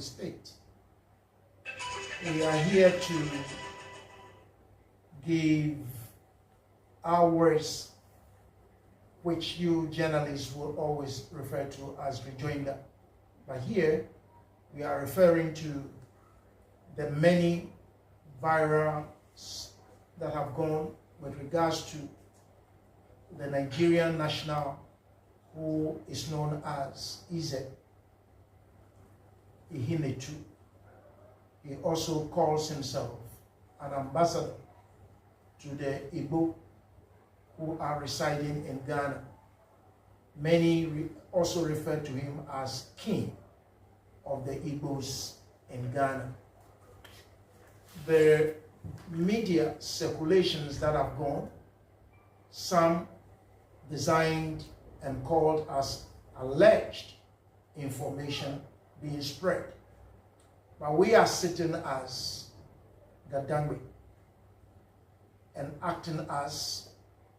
State. We are here to give our words, which you journalists will always refer to as rejoinder. But here, we are referring to the many virals that have gone with regards to the Nigerian national who is known as Eze Ihinetu. He also calls himself an ambassador to the Igbo who are residing in Ghana. Many also refer to him as king of the Igbos in Ghana. The media circulations that have gone, some designed and called as alleged information being spread. But we are sitting as Gadangwe and acting as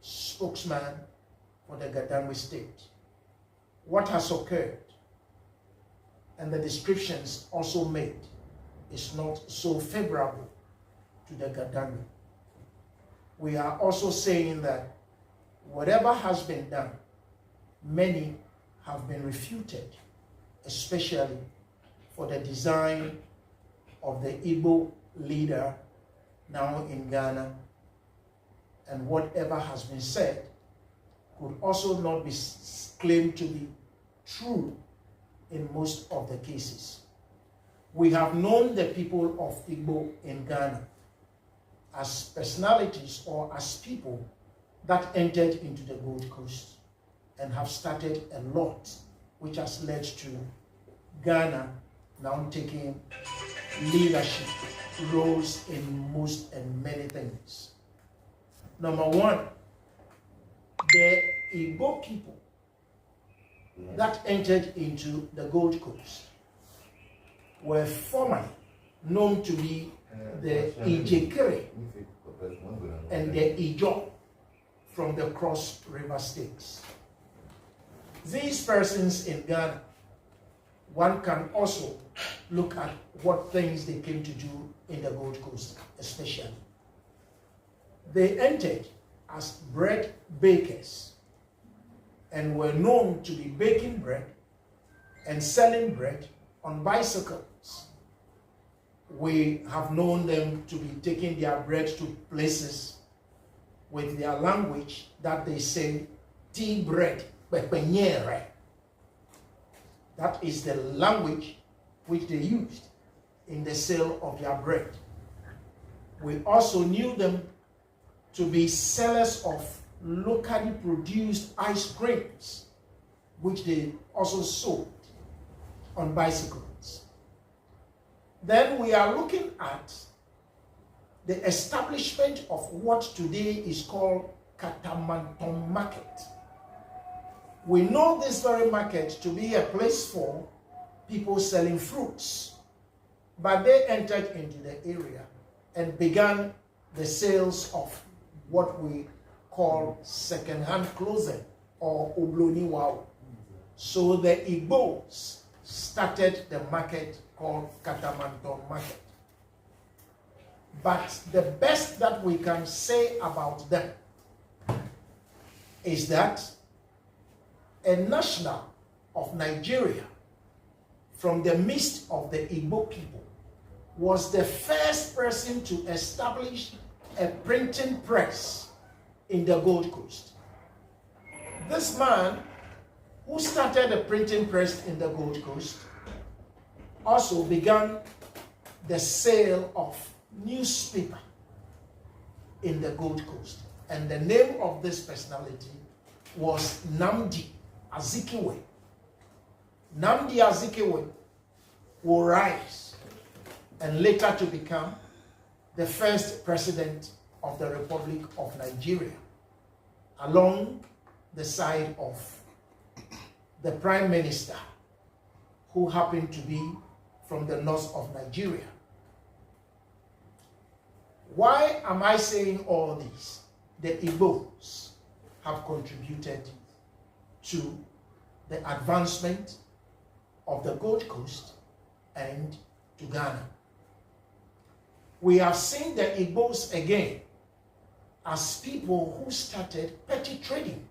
spokesman for the Gadangwe state. What has occurred and the descriptions also made is not so favorable to the Gadangwe. We are also saying that whatever has been done, many have been refuted, especially for the design of the Igbo leader now in Ghana, and whatever has been said could also not be claimed to be true in most of the cases. We have known the people of Igbo in Ghana as personalities or as people that entered into the Gold Coast and have started a lot, which has led to Ghana now taking leadership roles in most and many things. Number one, the Igbo people that entered into the Gold Coast were formerly known to be the Ijekere and the Ijo from the Cross River states. These persons in Ghana, one can also look at what things they came to do in the Gold Coast, especially. They entered as bread bakers and were known to be baking bread and selling bread on bicycles. We have known them to be taking their bread to places with their language that they say, tea bread, pepenyere. That is the language which they used in the sale of their bread. We also knew them to be sellers of locally produced ice creams, which they also sold on bicycles. Then we are looking at the establishment of what today is called Katamanton Market. We know this very market to be a place for people selling fruits, but they entered into the area and began the sales of what we call second-hand clothing or obloni wow. So the Igbos started the market called Katamanton Market. But the best that we can say about them is that a national of Nigeria from the midst of the Igbo people was the first person to establish a printing press in the Gold Coast. This man who started a printing press in the Gold Coast also began the sale of newspaper in the Gold Coast. And the name of this personality was Nnamdi Azikiwe. Nnamdi Azikiwe will rise and later to become the first president of the Republic of Nigeria, along the side of the Prime Minister, who happened to be from the north of Nigeria. Why am I saying all this? The Igbos have contributed to the advancement of the Gold Coast and to Ghana. We have seen the Igbos again as people who started petty trading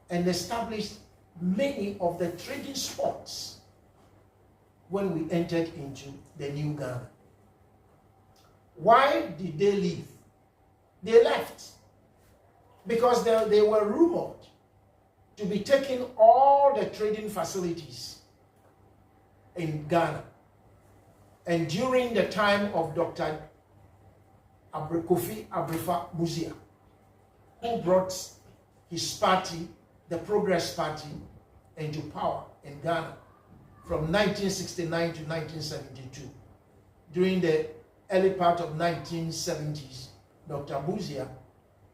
and established many of the trading spots when we entered into the new Ghana. Why did they leave? They left because they were rumored to be taking all the trading facilities in Ghana. And during the time of Dr. Kofi Abrefa-Busia, who brought his party, the Progress Party, into power in Ghana from 1969 to 1972. During the early part of 1970s, Dr. Busia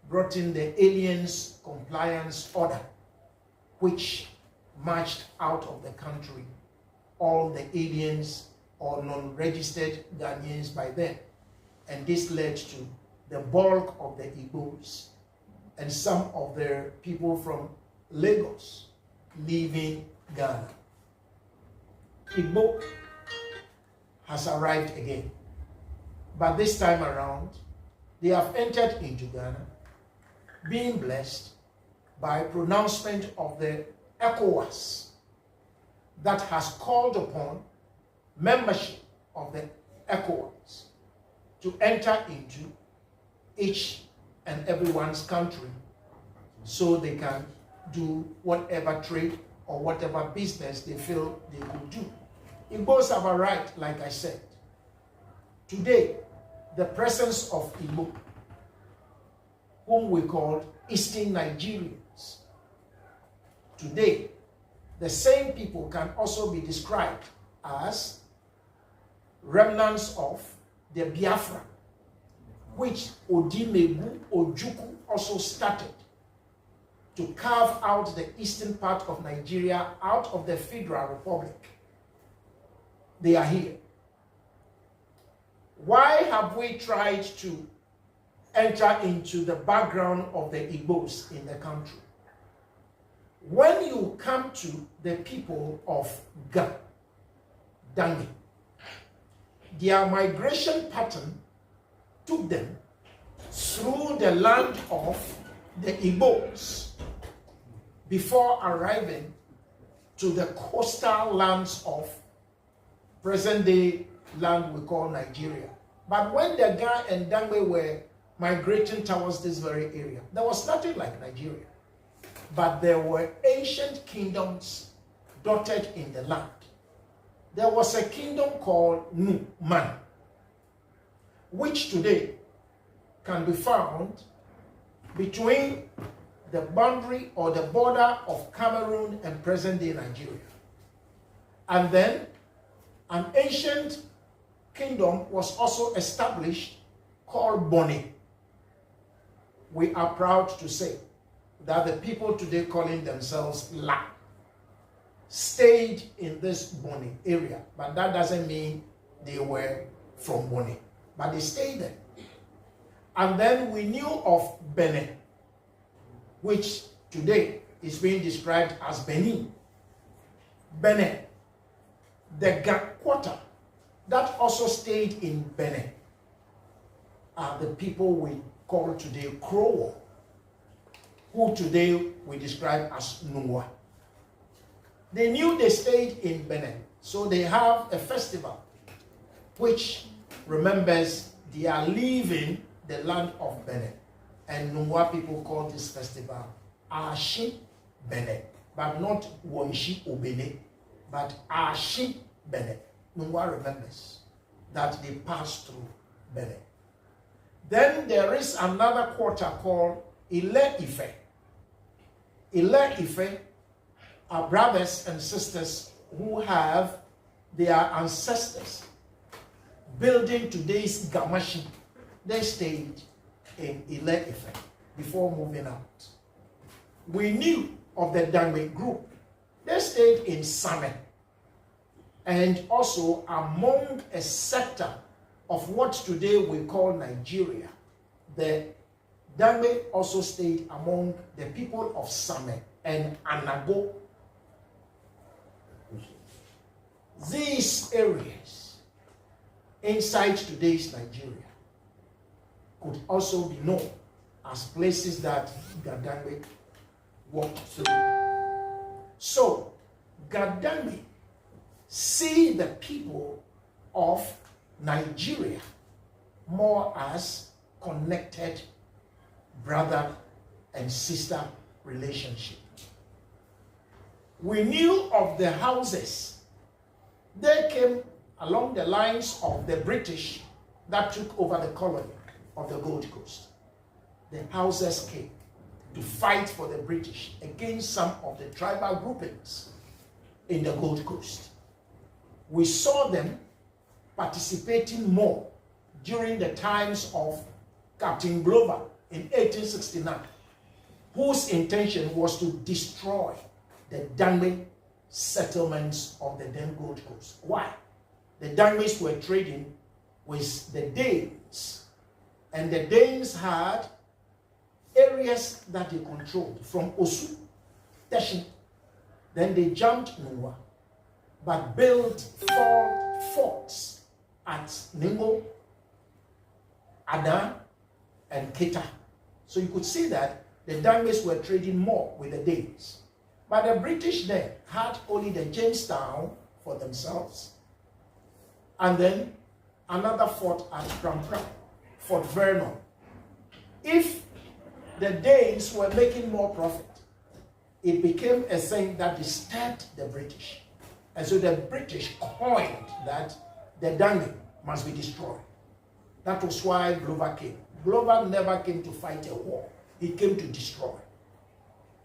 brought in the Aliens Compliance Order, which marched out of the country all the aliens or non-registered Ghanaians by then. And this led to the bulk of the Igbos and some of their people from Lagos leaving Ghana. Igbo has arrived again. But this time around, they have entered into Ghana, being blessed by pronouncement of the ECOWAS that has called upon membership of the ECOWAS to enter into each and everyone's country so they can do whatever trade or whatever business they feel they could do. Igbos have a right, like I said. Today, the presence of Igbo, whom we call Eastern Nigerians, today, the same people can also be described as remnants of the Biafra, which Odimegwu Ojukwu also started to carve out the eastern part of Nigeria out of the Federal Republic. They are here. Why have we tried to enter into the background of the Igbos in the country? When you come to the people of Dangi, their migration pattern took them through the land of the Igbos before arriving to the coastal lands of present-day land we call Nigeria. But when the Ga and Dangme were migrating towards this very area, there was nothing like Nigeria. But there were ancient kingdoms dotted in the land. There was a kingdom called Numan, which today can be found between the boundary or the border of Cameroon and present-day Nigeria. And then an ancient kingdom was also established called Boni. We are proud to say that the people today calling themselves La stayed in this Boni area, but that doesn't mean they were from Boni, but they stayed there. And then we knew of Benin, which today is being described as Benin. Benin, the Quarter that also stayed in Benin are the people we call today Krowo, who today we describe as Nungwa. They knew they stayed in Benin, so they have a festival which remembers they are leaving the land of Benin. And Nungwa people call this festival Ashi Benin, but not Wonshi Obene, but Ashi Benin. Nungwa remembers that they passed through Benin. Then there is another quarter called Ile Ife. Ile Ife are brothers and sisters who have their ancestors building today's Gamashi. They stayed in Ile Ife before moving out. We knew of the Dangme group. They stayed in Same and also among a sector of what today we call Nigeria. The Dangme also stayed among the people of Same and Anago. these areas inside today's Nigeria could also be known as places that Gadangme walked through. So, Gadangme see the people of Nigeria more as connected brother and sister relationship. We knew of the houses. They came along the lines of the British that took over the colony of the Gold Coast. The houses came to fight for the British against some of the tribal groupings in the Gold Coast. We saw them participating more during the times of Captain Glover in 1869, whose intention was to destroy the Dangme settlements of the then Gold Coast. Why? The Dangmes were trading with the Danes, and the Danes had areas that they controlled from Osu, Teshin. Then they jumped Nwa, but built 4 forts at Ningo, Ada, and Keta. So you could see that the Dangmes were trading more with the Danes. But the British then had only the Jamestown for themselves, and then another fort at Prampram, Fort Vernon. If the Danes were making more profit, it became a thing that disturbed the British. And so the British coined that the Dangme must be destroyed. That was why Glover came. Glover never came to fight a war. He came to destroy.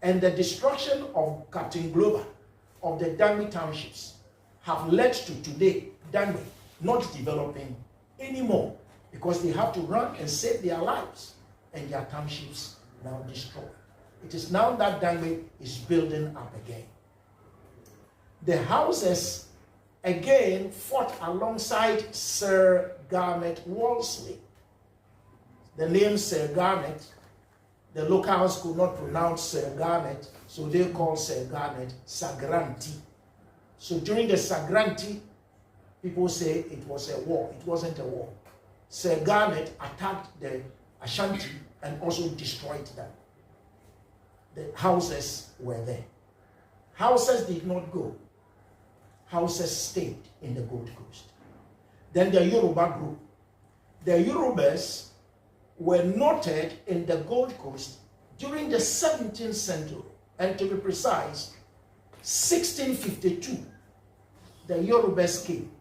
And the destruction of Captain Glover, of the Dangme townships, have led to today Dangme not developing anymore, because they have to run and save their lives, and their townships now destroyed. It is now that Dangme is building up again. The houses again fought alongside Sir Garnet Wolseley. The name Sir Garnet, the locals could not pronounce Sir Garnet, so they called Sir Garnet Sagranti. So during the Sagranti, people say it was a war. It wasn't a war. Sir Garnet attacked the Ashanti and also destroyed them. The houses were there. Houses did not go. Houses stayed in the Gold Coast. Then the Yoruba group. The Yorubas were noted in the Gold Coast during the 17th century, and to be precise, 1652, the Yorubas came,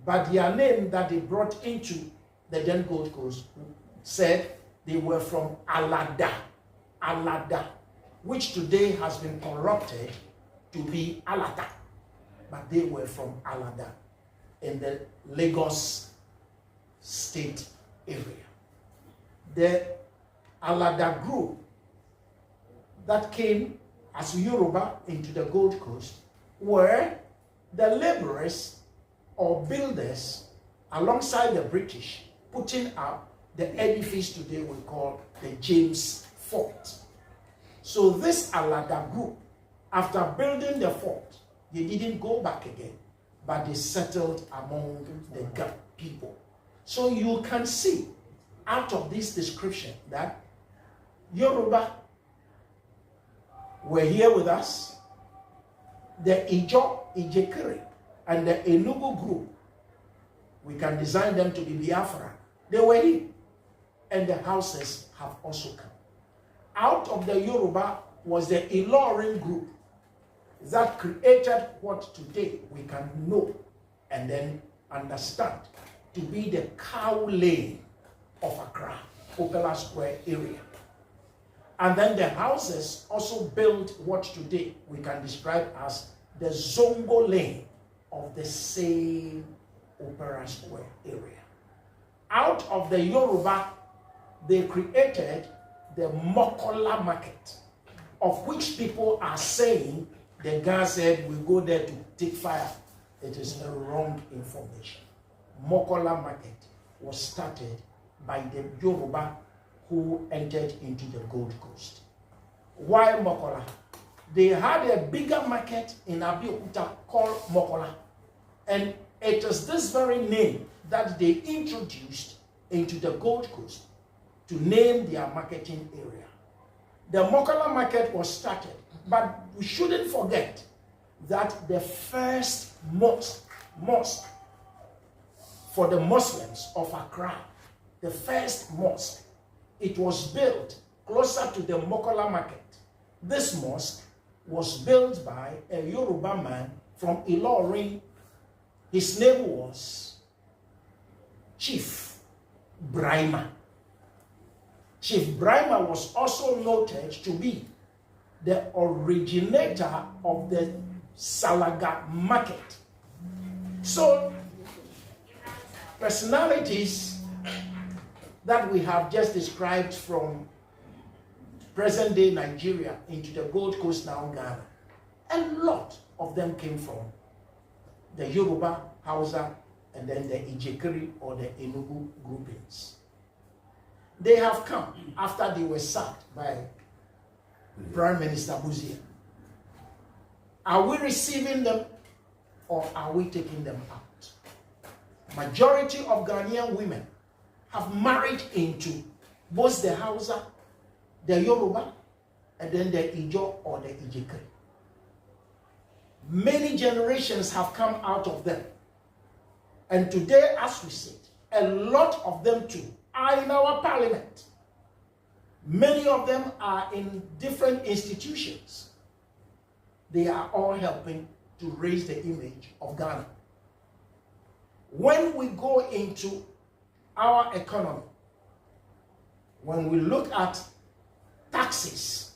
but their name that they brought into the then Gold Coast said they were from Alada, which today has been corrupted to be Alata, but they were from Alada in the Lagos state area. The Alada group that came as Yoruba into the Gold Coast were the laborers or builders alongside the British, putting up the edifice today we call the James Fort. So this Alada group, after building the fort, they didn't go back again, but they settled among the Gap people. So you can see out of this description that Yoruba were here with us, the Ijo, Ijekere, and the Enugu group, we can design them to be Biafra. They were here, and the houses have also come. Out of the Yoruba was the Ilorin group that created what today we can know and then understand to be the Cow Lane of Accra, Opera Square area. And then the houses also built what today we can describe as the Zongo Lane of the same Opera Square area. Out of the Yoruba, they created the Mokola market, of which people are saying the guy said we go there to take fire. It is the wrong information. Mokola market was started by the Yoruba who entered into the Gold Coast. Why Mokola? They had a bigger market in Abeokuta called Mokola. And it is this very name that they introduced into the Gold Coast to name their marketing area. The Mokola market was started, but we shouldn't forget that the first mosque for the Muslims of Accra, the first mosque, it was built closer to the Mokola market. This mosque was built by a Yoruba man from Ilorin. His name was Chief Brahma. Chief Brahma was also noted to be the originator of the Salaga market. So, personalities that we have just described from present-day Nigeria into the Gold Coast, now Ghana, a lot of them came from the Yoruba, Hausa, and then the Ijekiri or the Enugu groupings. They have come after they were sacked by Prime Minister Buzia. Are we receiving them or are we taking them out? Majority of Ghanaian women have married into both the Hausa, the Yoruba, and then the Ijo or the Ijekiri. Many generations have come out of them. And today, as we sit, a lot of them too are in our parliament. Many of them are in different institutions. They are all helping to raise the image of Ghana. When we go into our economy, when we look at taxes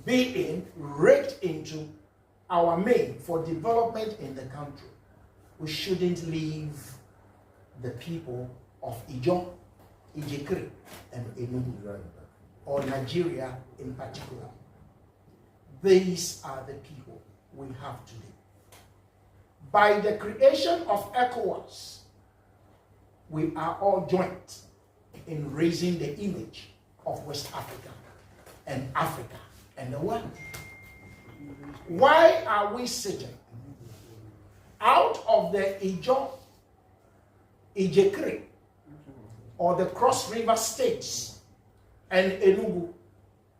being raked into our main for development in the country, we shouldn't leave the people of Ijo, Ijekiri, and Enugu, or Nigeria in particular. These are the people we have today. By the creation of ECOWAS, we are all joint in raising the image of West Africa and the world. Why are we sitting out of the Ijo, Ijekiri, or the Cross River states, and Enugu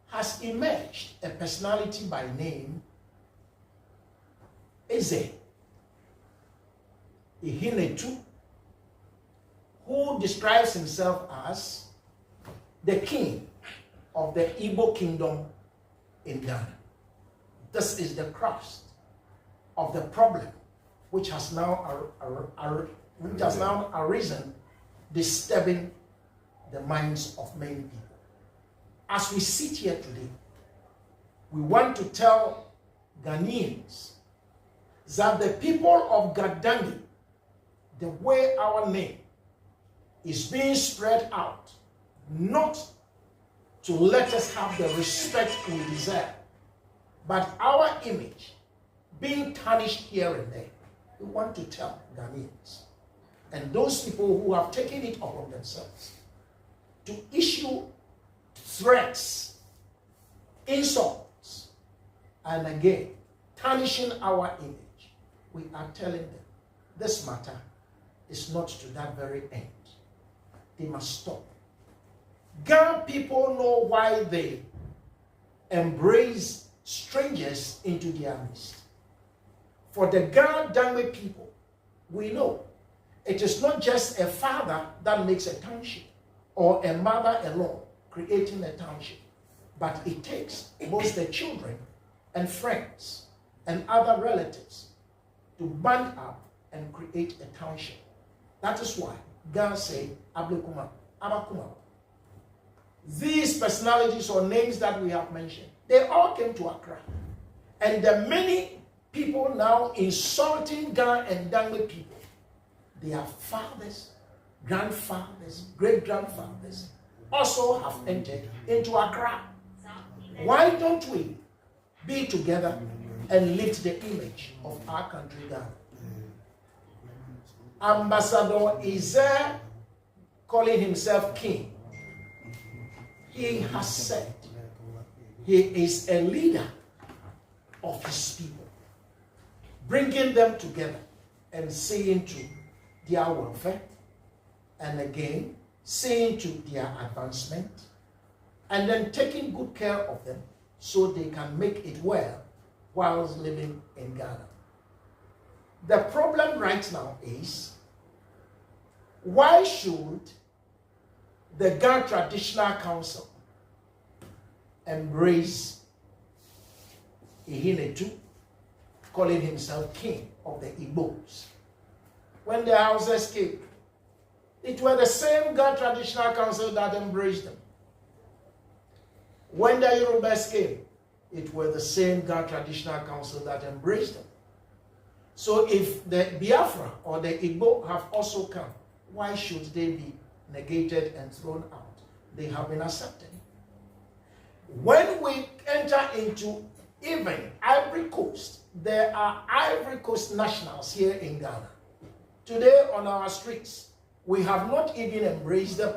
has emerged a personality by name Eze Ihinetu, who describes himself as the king of the Igbo kingdom in Ghana. This is the crux of the problem which has now arisen, disturbing the minds of many people. As we sit here today, we want to tell Ghanaians that the people of Gadangi, the way our name is being spread out, not to let us have the respect we deserve, but our image being tarnished here and there. We want to tell Ghanaians and those people who have taken it upon themselves to issue threats, insults, and again, tarnishing our image. We are telling them this matter is not to that very end. They must stop. Ghana people know why they embrace strangers into their midst. For the Ghana Dangme people, we know it is not just a father that makes a township or a mother alone creating a township, but it takes both the children and friends and other relatives to band up and create a township. That is why God said, Ablekuma, Abakuma. These personalities or names that we have mentioned, they all came to Accra. And the many people now insulting Ghana and Dangme people, their fathers, grandfathers, great-grandfathers also have entered into Accra. Why don't we be together and lift the image of our country, Ghana? Ambassador is there calling himself king. He has said he is a leader of his people, bringing them together and seeing to their welfare, and again, seeing to their advancement, and then taking good care of them so they can make it well whilst living in Ghana. The problem right now is, why should the Ghana Traditional Council embrace Ihinetu, calling himself king of the Igbos? When the Hausas came, it was the same Ghana Traditional Council that embraced them. When the Yorubas came, it was the same Ghana Traditional Council that embraced them. So if the Biafra or the Igbo have also come, why should they be negated and thrown out? They have been accepted. When we enter into even Ivory Coast, there are Ivory Coast nationals here in Ghana. Today on our streets, we have not even embraced them,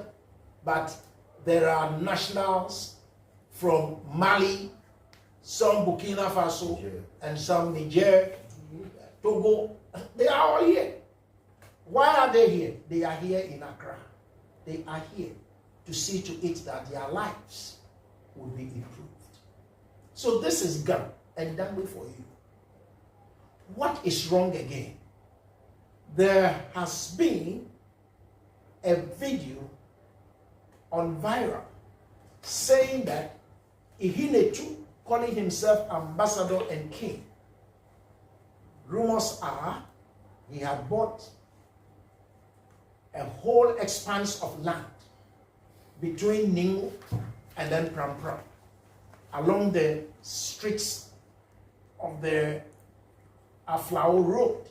but there are nationals from Mali, some Burkina Faso, and some Niger, Togo. They are all here. Why are they here? They are here in Accra. They are here to see to it that their lives will be improved. So this is done and done for you. What is wrong again? There has been a video on viral saying that Ihinetu, calling himself ambassador and king, rumors are he had bought a whole expanse of land between Ningo and then Pram Pram along the streets of the Aflao Road.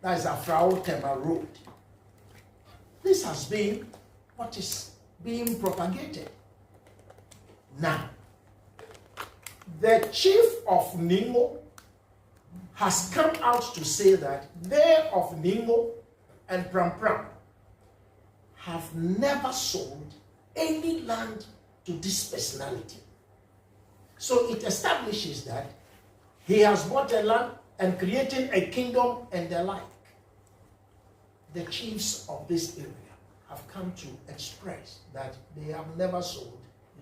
That is Aflao Tema Road. This has been what is being propagated. Now, the chief of Ningo has come out to say that they of Ningo and Pram Pram have never sold any land to this personality. So it establishes that he has bought a land and created a kingdom and the like. The chiefs of this area have come to express that they have never sold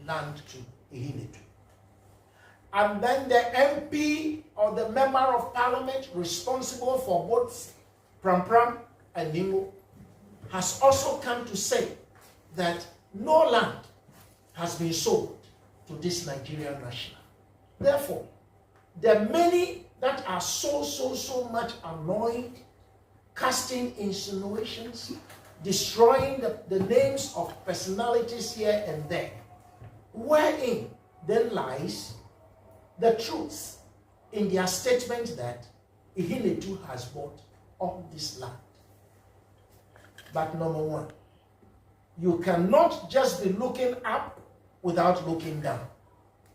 land to Ihinetu. And then the MP or the member of parliament responsible for both Pram Pram and Ningo has also come to say that no land has been sold to this Nigerian national. Therefore, the many that are so much annoyed, casting insinuations, destroying the names of personalities here and there, wherein then lies the truth in their statement that Ihinetu has bought all this land. But number one, you cannot just be looking up without looking down.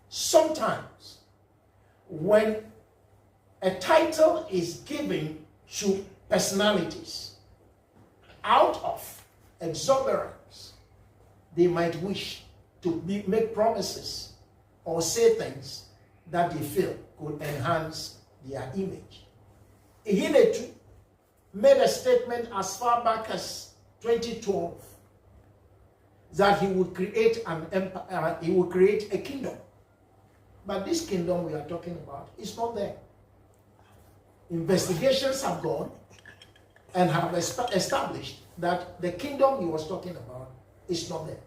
Sometimes, when a title is given to personalities out of exuberance, they might wish to make promises or say things that they feel could enhance their image. Ihinetu made a statement as far back as 2012 that he would create an empire, he would create a kingdom. But this kingdom we are talking about is not there. Investigations have gone and have established that the kingdom he was talking about is not there.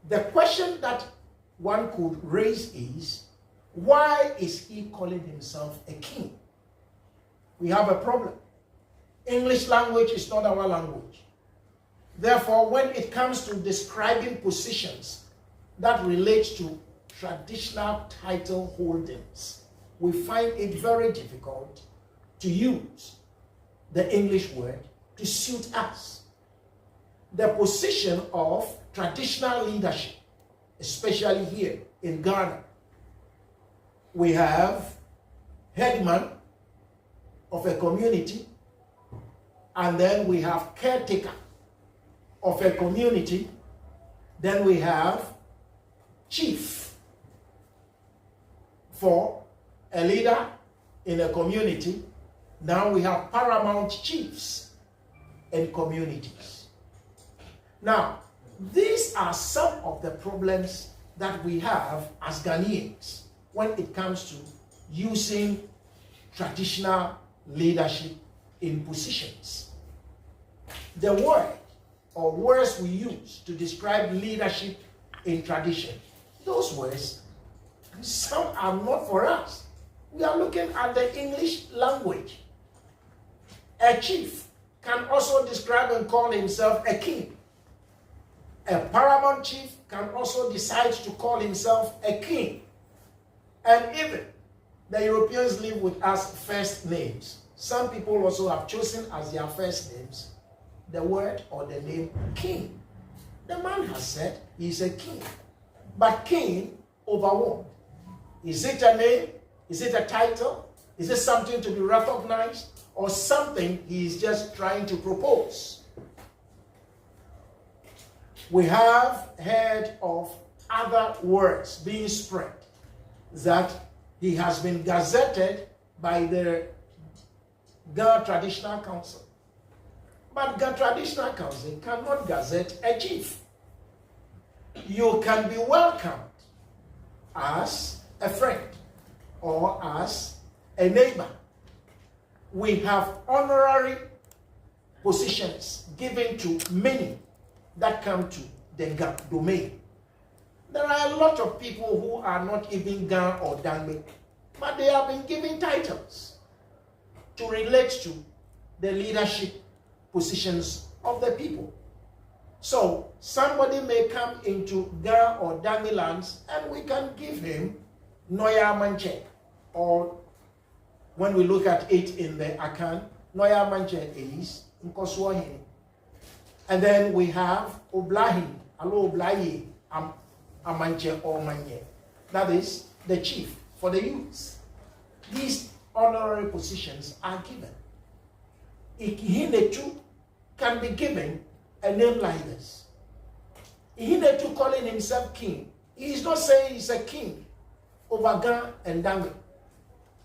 The question that one could raise is, why is he calling himself a king? We have a problem. English language is not our language. Therefore, when it comes to describing positions that relate to traditional title holdings, we find it very difficult to use the English word to suit us. The position of traditional leadership, especially here in Ghana, we have headman of a community, and then we have caretaker of a community, then we have chief for a leader in a community, Now we have paramount chiefs in communities. Now, these are some of the problems that we have as Ghanaians when it comes to using traditional leadership in positions. The word or words we use to describe leadership in tradition, those words, some are not for us. We are looking at the English language. A chief can also describe and call himself a king. A paramount chief can also decide to call himself a king. And even the Europeans live with us first names. Some people also have chosen as their first names the word or the name king. The man has said he's a king. But king over what? Is it a name? Is it a title? Is it something to be recognized? Or something he is just trying to propose? We have heard of other words being spread that he has been gazetted by the Ghana Traditional Council. But Ghana Traditional Council cannot gazette a chief. You can be welcomed as a friend or as a neighbor. We have honorary positions given to many that come to the Ghana domain. There are a lot of people who are not even Ghana or Dangme, but they have been given titles to relate to the leadership positions of the people. So somebody may come into Ghana or Dangme lands and we can give him Noya Manche, or when we look at it in the Akan, Noya Manche is Nkoswahini. And then we have Oblahi, Alo Oblahi, Amanche or Manye. That is the chief for the youths. These honorary positions are given. Ihinetu can be given a name like this. Ihinetu calling himself king. He is not saying he's a king over Ghana and Dangme,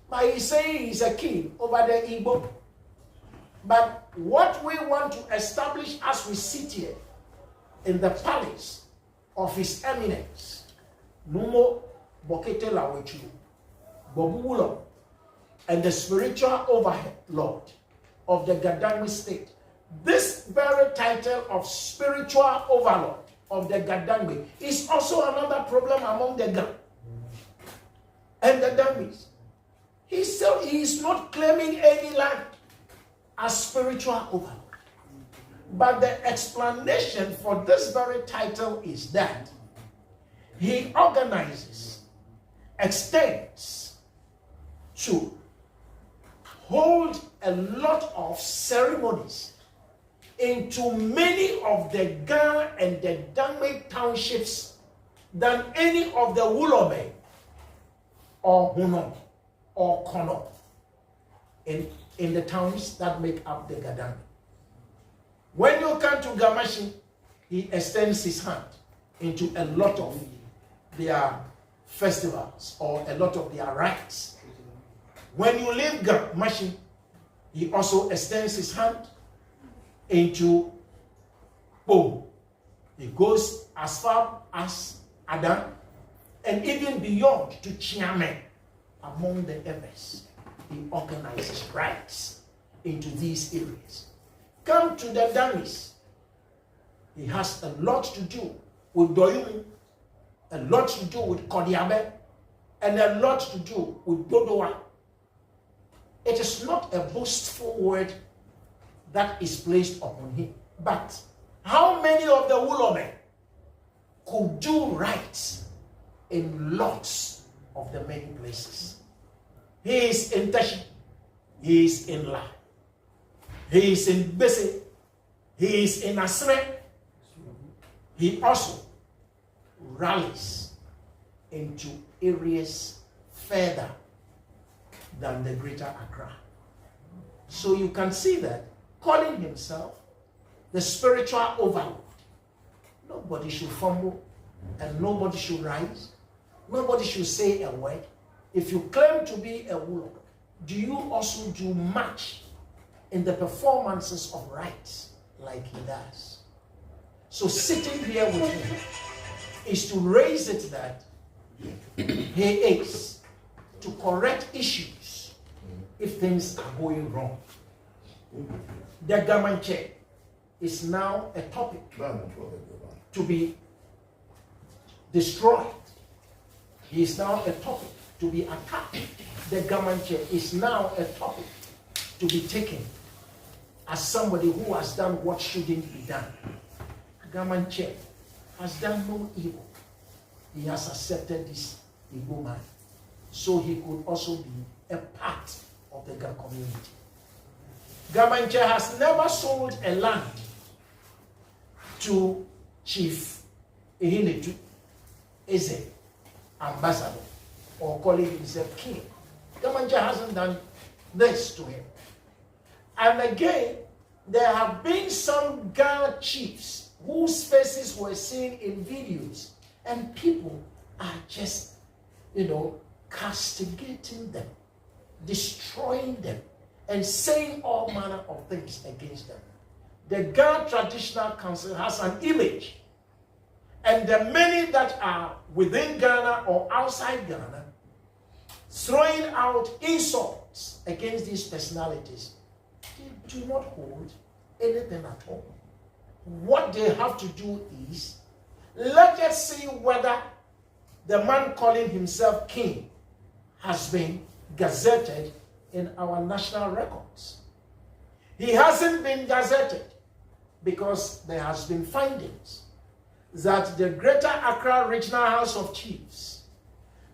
but he's saying he's a king over the Igbo. But what we want to establish as we sit here in the palace of His Eminence, Numo Bokete Lawechu, Bobulo, and the spiritual overlord of the Gadangme state. This very title of spiritual overlord of the Gadangme is also another problem among the Ghana and the Dangmes. He is not claiming any land as spiritual overlord. But the explanation for this very title is that he organizes, extends to hold a lot of ceremonies into many of the Ghana and the Dangme townships than any of the Wulome or Huno or Kono in the towns that make up the Gadangme. When you come to Gamashi, he extends his hand into a lot of their festivals or a lot of their rites. When you leave Gamashi, he also extends his hand into Bo. He goes as far as Adam and even beyond to Chiame. Among the others, he organizes rites into these areas. Come to the Damis. He has a lot to do with Doyumi, a lot to do with Kodiabe, and a lot to do with Dodoa. It is not a boastful word that is placed upon him. But how many of the Wulome could do rights in lots of the many places? He is in Tashi, he is in La, he is in Bese, he is in Asre. He also rallies into areas further than the greater Accra. So you can see that calling himself the spiritual overlord, nobody should fumble and nobody should rise. Nobody should say a word. If you claim to be a Wulong, do you also do much in the performances of rights like he does? So sitting here with him is to raise it that he is to correct issues if things are going wrong. The Gamanche is now a topic to be destroyed. He is now a topic to be attacked. The Gamanche is now a topic to be taken as somebody who has done what shouldn't be done. Gamanche has done no evil. He has accepted this Igbo man, so he could also be a part of the Ga community. Gamanche has never sold a land to Chief Ihinetu Eze, ambassador, or calling himself king. Gamanche hasn't done this to him. And again, there have been some Ga chiefs whose faces were seen in videos, and people are just, castigating them, destroying them, and saying all manner of things against them. The Ga Traditional Council has an image, and the many that are within Ghana or outside Ghana throwing out insults against these personalities, they do not hold anything at all. What they have to do is, let us see whether the man calling himself king has been gazetted in our national records. He hasn't been gazetted because there has been findings that the Greater Accra Regional House of Chiefs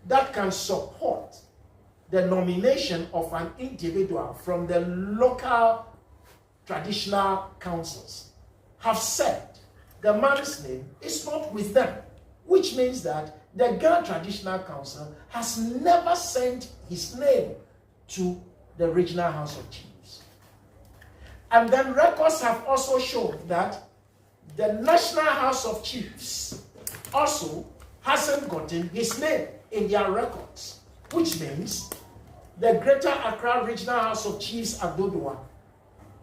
that can support the nomination of an individual from the local traditional councils have said the man's name is not with them, which means that the Ghana Traditional Council has never sent his name to the Regional House of Chiefs. And then records have also shown that the National House of Chiefs also hasn't gotten his name in their records, which means the Greater Accra Regional House of Chiefs Adodua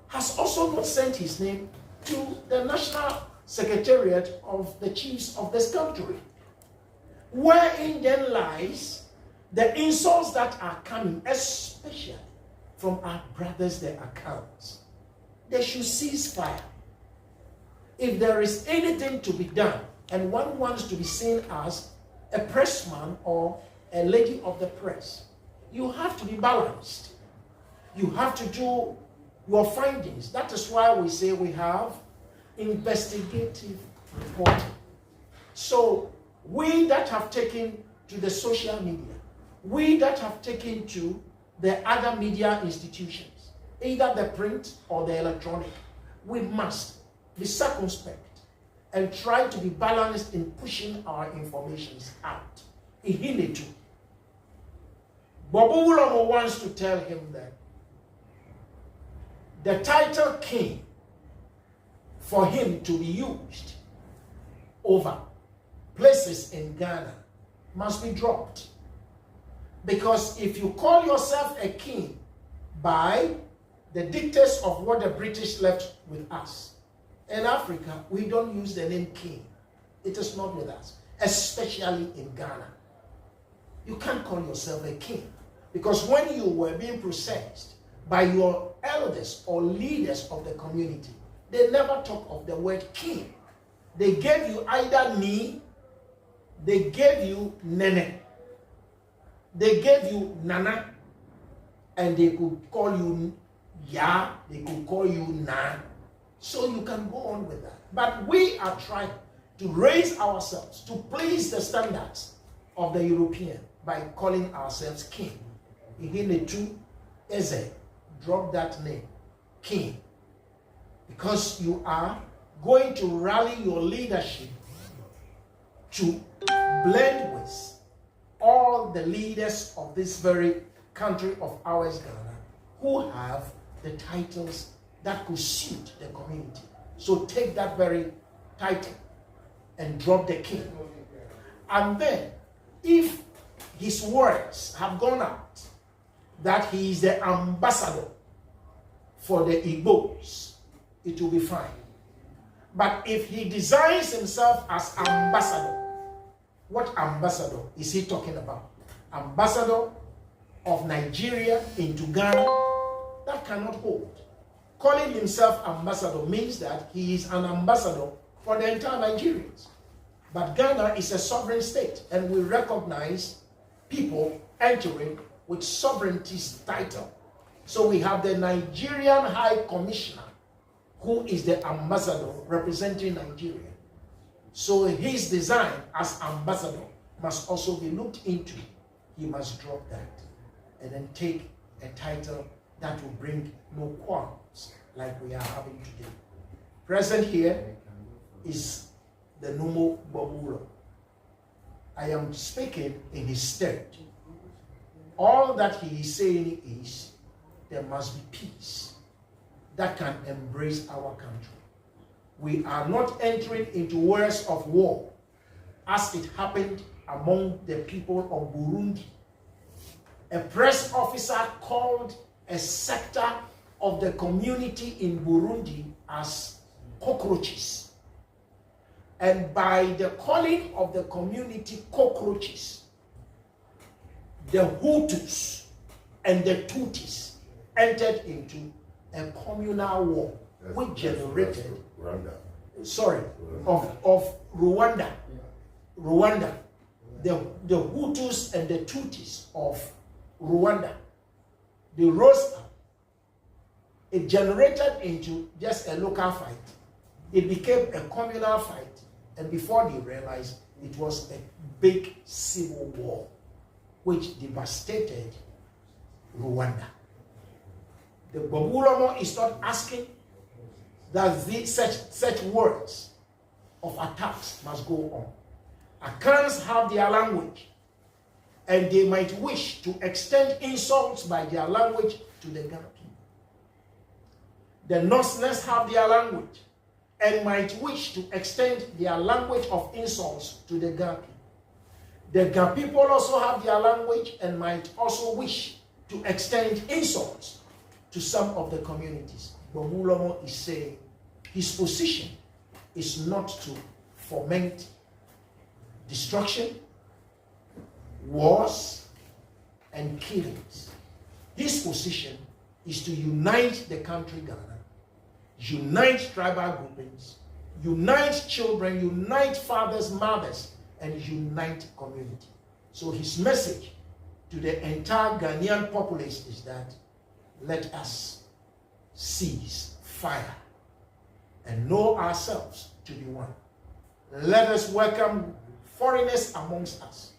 has also not sent his name to the National Secretariat of the Chiefs of this country. Wherein then lies the insults that are coming, especially from our brothers, the accounts. They should cease fire. If there is anything to be done, and one wants to be seen as a pressman or a lady of the press, you have to be balanced. You have to do your findings. That is why we say we have investigative reporting. So we that have taken to the social media, we that have taken to the other media institutions, either the print or the electronic, we must be circumspect and try to be balanced in pushing our informations out. Ihinetu. Bobo Wulomo wants to tell him that the title king, for him to be used over places in Ghana, must be dropped. Because if you call yourself a king by the dictates of what the British left with us, in Africa, we don't use the name king. It is not with us, especially in Ghana. You can't call yourself a king. Because when you were being processed by your elders or leaders of the community, they never talk of the word king. They gave you either ni, they gave you nene, they gave you nana, and they could call you ya, they could call you na. So you can go on with that. But we are trying to raise ourselves to please the standards of the European by calling ourselves king. Ihinetu Eze, drop that name, king. Because you are going to rally your leadership to blend with all the leaders of this very country of ours, Ghana, who have the titles that could suit the community. So take that very title and drop the king. And then, if his words have gone out that he is the ambassador for the Igbos, it will be fine. But if he designs himself as ambassador, what ambassador is he talking about? Ambassador of Nigeria into Ghana? That cannot hold. Calling himself ambassador means that he is an ambassador for the entire Nigerians. But Ghana is a sovereign state, and we recognize people entering with sovereignty title. So we have the Nigerian High Commissioner, who is the ambassador representing Nigeria. So his design as ambassador must also be looked into. He must drop that and then take a title that will bring no qualms like we are having today. Present here is the Numo Bobulo. I am speaking in his stead. All that he is saying is there must be peace that can embrace our country. We are not entering into wars of war as it happened among the people of Burundi. A press officer called a sector of the community in Burundi as cockroaches. And by the calling of the community cockroaches, the Hutus and the Tutsis entered into a communal war which generated of Rwanda. The Hutus and the Tutsis of Rwanda, they rose up. It generated into just a local fight. It became a communal fight, and before they realized, it was a big civil war which devastated Rwanda. The Bobulomo is not asking that such words of attacks must go on. Akans have their language, and they might wish to extend insults by their language to the Ghana people. The Northerners have their language, and might wish to extend their language of insults to the Ghana people. The Ghana people also have their language and might also wish to extend insults to some of the communities. Bobulomo is saying his position is not to foment destruction, wars, and killings. His position is to unite the country Ghana, unite tribal groupings, unite children, unite fathers, mothers, and unite community. So his message to the entire Ghanaian populace is that let us cease fire and know ourselves to be one. Let us welcome foreigners amongst us,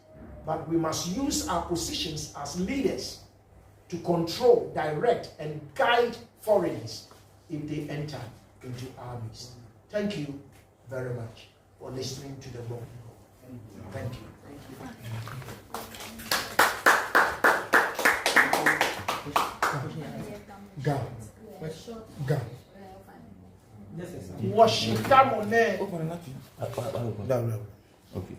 but we must use our positions as leaders to control, direct, and guide foreigners if they enter into our midst. Thank you very much for listening to the Lord. Thank you. God. God. Washington. Okay.